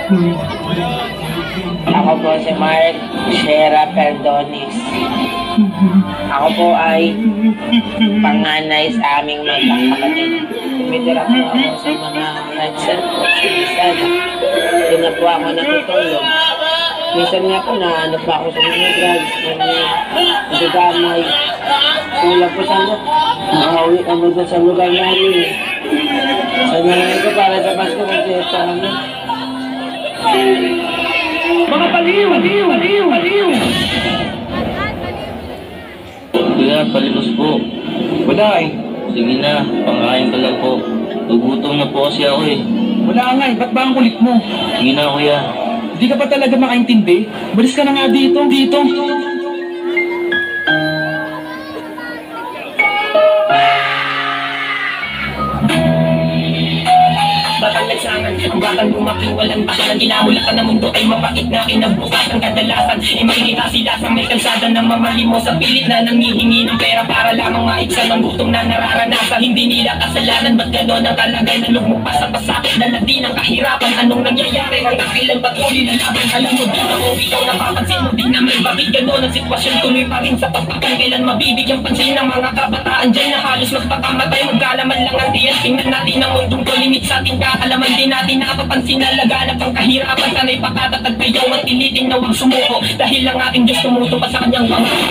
Ako po si Mark Shera Perdonis. Ako po ay panganay sa aming magkakapatid. Tumitira po ako sa mga headset po sa Rizal. Doon na po ako natutulog. Minsan nga po naano pa ako sa mga drugs, mga nagdadamay. Kulang po sana. Nakauwi kami doon sa lugar namin. Sa nanay ko para sa Pasko kasi sa amin. Mga baliw! Kuya, palimos po. Wala eh. Sige na, pangkain ka lang po. Nagutom na po kasi ako eh. Wala nga eh. Ba't ba ang kulit mo? Sige na kuya. Hindi ka pa talaga makaintindi? Balis ka na nga dito. Batang nagsangan, ang batang lumaki, walang bakalan. Ginahulakan ng mundo ay mapakit na kinabukasan. Kadalasan, ay makikita sila sa may kalsada na mamalimos sa pilit na nangihingi ng pera para lamang maiksa ng gutom na nararanasan. Hindi nila kasalanan, ba't gano'n ang kalagay na lugmok sa pasakit na din ang kahirapan. Anong nangyayari ng dakilang patuloy na laban? Alam mo din ako, ikaw napapansin mo din naman. Bakit gano'n ang sitwasyon tuloy pa rin sa pagpapan? Kailan mabibigyang pansin ng mga kabataan dyan na halos magpakamatay? Magkalaman lang ang tiyan, tingnan natin ang mundong to limit sa ating kaalaman. Din natin napapansin na laganap ang kahirapan. Sana'y pakatatag kayo at tiliting na huwag sumuko, dahil ang ating Diyos tumuto pa sa kanyang pangako.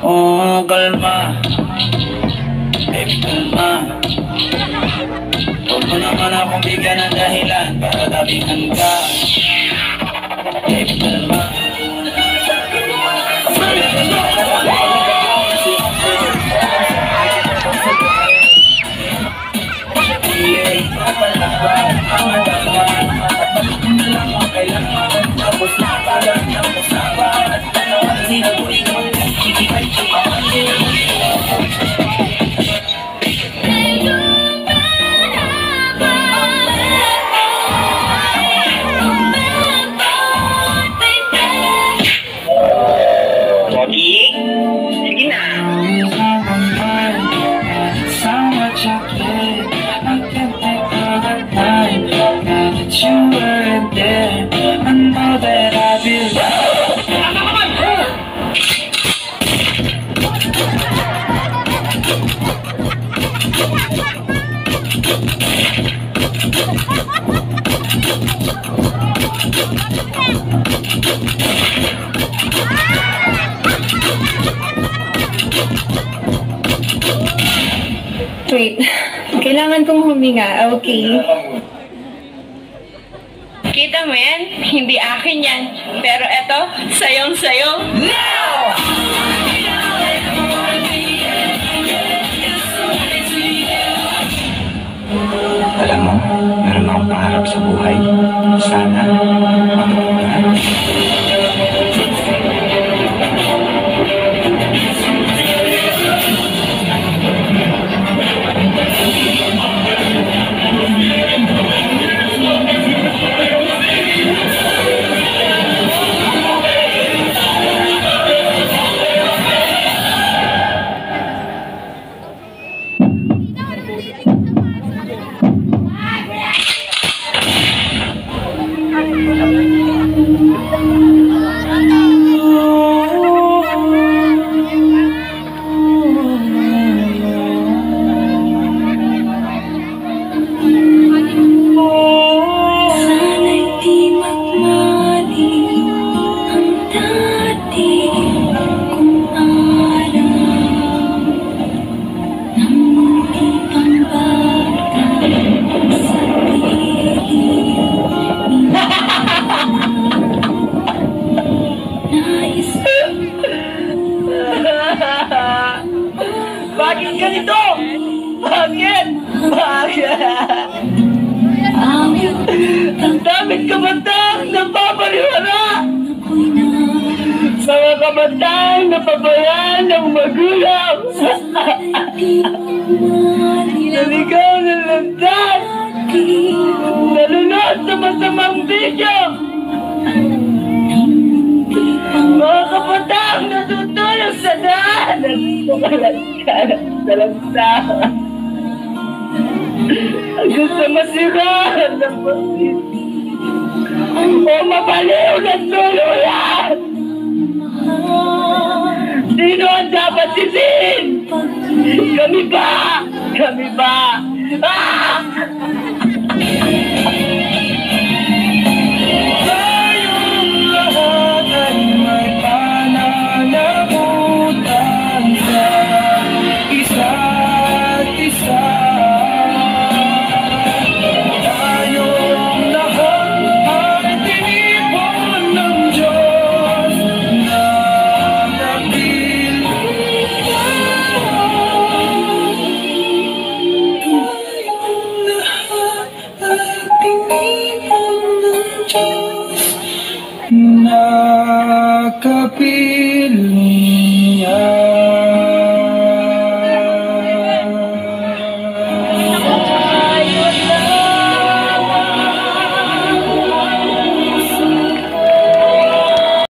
Oh, kalma. Baby, kalma. Huwag mo naman akong bigyan ng dahilan para tabihan ka. Baby, kalma. Wait, kailangan kong huminga, okay? Kita mo yan? Hindi akin yan. Pero eto, sayong-sayo. Now! Alam mo, meron akong pangarap sa buhay. Sana, matupad. Bakit? Bakit? Ang daming kabataan na papariwara! Mga kabataan na pabayaan ng magulang! Naligaw ng landas! Nalunod sa masamang video! Mga kabataan natutulog sa daan! Nagsukalat-kalat sa landas! Gusto masirahan ng pagsit o mabaliw ng tuluyan! Sino ang dapat sisihin? Kami ba? Kami ba? Ah! Tayong lahat ay may pananagutan sa isa't isa. Tayong lahat ay tinipon ng Diyos na napiling. Tayong lahat ay tinipon ng Diyos na kapiling.